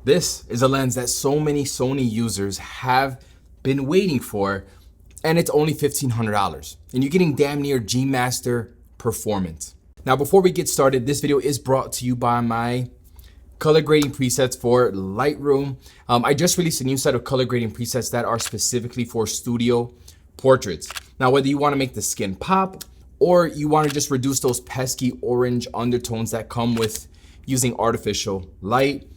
This is a lens that so many Sony users have been waiting for, and it's only $1,500. And you're getting damn near G Master performance. Now, before we get started, this video is brought to you by my color grading presets for Lightroom. I just released a new set of color grading presets that are specifically for studio portraits. Now, whether you want to make the skin pop or you want to just reduce those pesky orange undertones that come with using artificial light,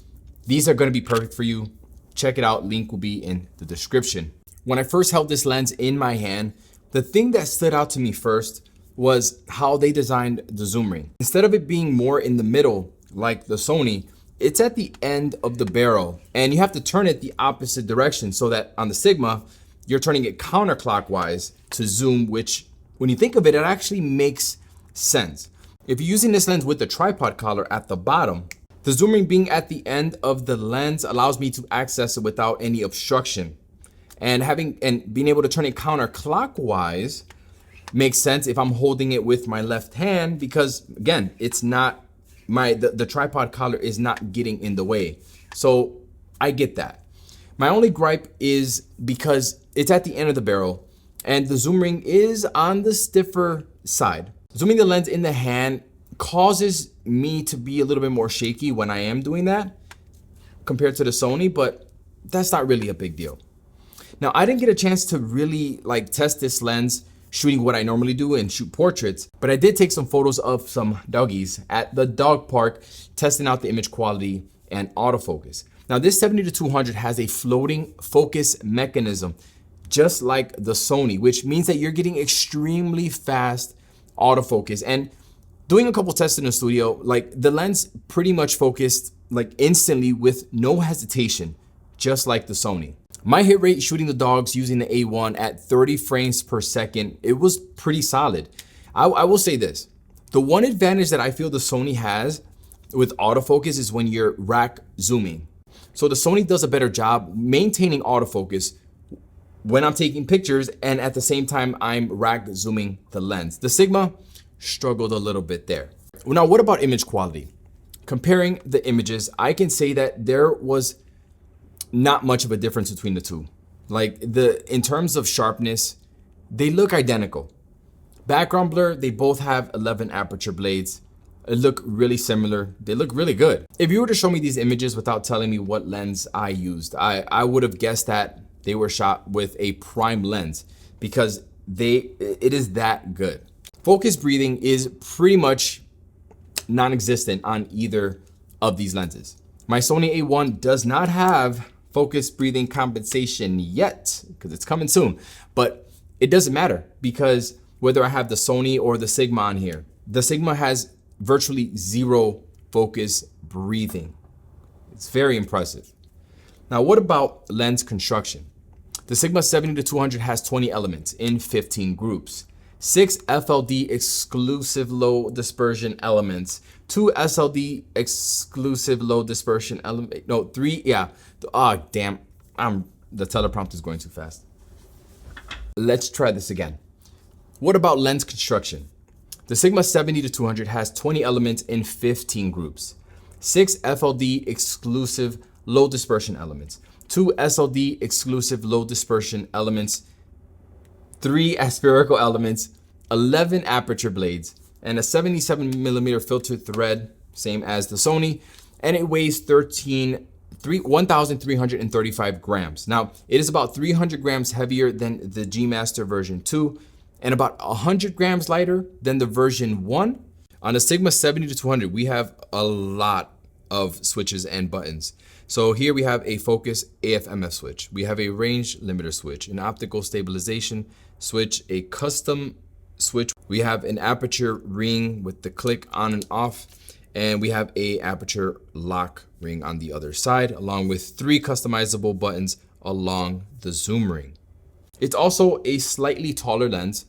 these are going to be perfect for you. Check it out. Link will be in the description. When I first held this lens in my hand, the thing that stood out to me first was how they designed the zoom ring. Instead of it being more in the middle like the Sony, it's at the end of the barrel, and you have to turn it the opposite direction so that on the Sigma, you're turning it counterclockwise to zoom, which when you think of it, it actually makes sense. If you're using this lens with the tripod collar at the bottom, the zoom ring being at the end of the lens allows me to access it without any obstruction. And being able to turn it counterclockwise makes sense if I'm holding it with my left hand, because again, it's not the tripod collar is not getting in the way. So I get that. My only gripe is because it's at the end of the barrel and the zoom ring is on the stiffer side. Zooming the lens in the hand causes me to be a little bit more shaky when I am doing that compared to the Sony, but that's not really a big deal. Now, I didn't get a chance to really test this lens shooting what I normally do and shoot portraits, but I did take some photos of some doggies at the dog park, testing out the image quality and autofocus. Now, this 70-200 has a floating focus mechanism, just like the Sony, which means that you're getting extremely fast autofocus. And doing a couple tests in the studio, the lens pretty much focused instantly with no hesitation, just like the Sony. My hit rate shooting the dogs using the A1 at 30 frames per second, it was pretty solid. I will say this, the one advantage that I feel the Sony has with autofocus is when you're rack zooming. So the Sony does a better job maintaining autofocus when I'm taking pictures, and at the same time, I'm rack zooming the lens. The Sigma struggled a little bit there. Now, what about image quality? Comparing the images, I can say that there was not much of a difference between the two. In terms of sharpness, they look identical. Background blur, they both have 11 aperture blades. It look really similar. They look really good. If you were to show me these images without telling me what lens I used, I would have guessed that they were shot with a prime lens because it is that good. Focus breathing is pretty much non-existent on either of these lenses. My Sony A1 does not have focus breathing compensation yet, because it's coming soon, but it doesn't matter because whether I have the Sony or the Sigma on here, the Sigma has virtually zero focus breathing. It's very impressive. Now, what about lens construction? The Sigma 70-200 has 20 elements in 15 groups. 6 FLD exclusive low dispersion elements, 2 SLD exclusive low dispersion element, no, 3, yeah. Oh, damn, the teleprompter is going too fast. Let's try this again. What about lens construction? The Sigma 70-200 has 20 elements in 15 groups. 6 FLD exclusive low dispersion elements, 2 SLD exclusive low dispersion elements, 3 aspherical elements, 11 aperture blades, and a 77mm filter thread, same as the Sony, and it weighs 1,335 grams. Now, it is about 300 grams heavier than the G Master version 2, and about 100 grams lighter than the version 1. On the Sigma 70-200, we have a lot of switches and buttons. So here we have a focus AF/MF switch. We have a range limiter switch, an optical stabilization switch, a custom switch. We have an aperture ring with the click on and off, and we have a aperture lock ring on the other side, along with 3 customizable buttons along the zoom ring. It's also a slightly taller lens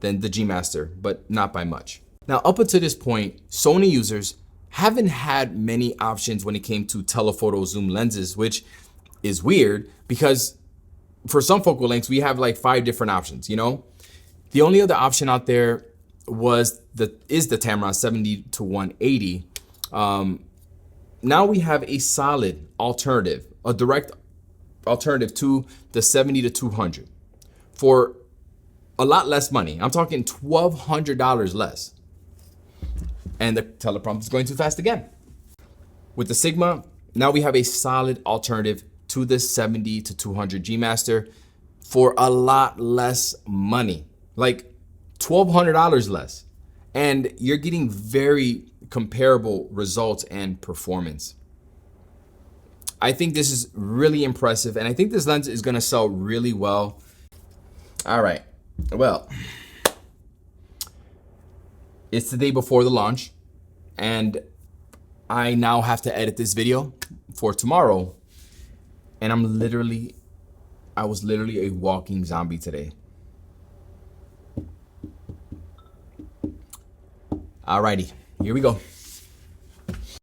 than the G Master, but not by much. Now, up until this point, Sony users haven't had many options when it came to telephoto zoom lenses, which is weird because for some focal lengths, we have 5 different options, you know? The only other option out there is the Tamron 70-180. now we have a solid alternative, a direct alternative to the 70-200 for a lot less money. I'm talking $1,200 less. And the teleprompter is going too fast again. With the Sigma, now we have a solid alternative to the 70-200 G Master for a lot less money, like $1,200 less. And you're getting very comparable results and performance. I think this is really impressive, and I think this lens is gonna sell really well. All right, well, it's the day before the launch, and I now have to edit this video for tomorrow, and I was literally a walking zombie today. Alrighty, here we go.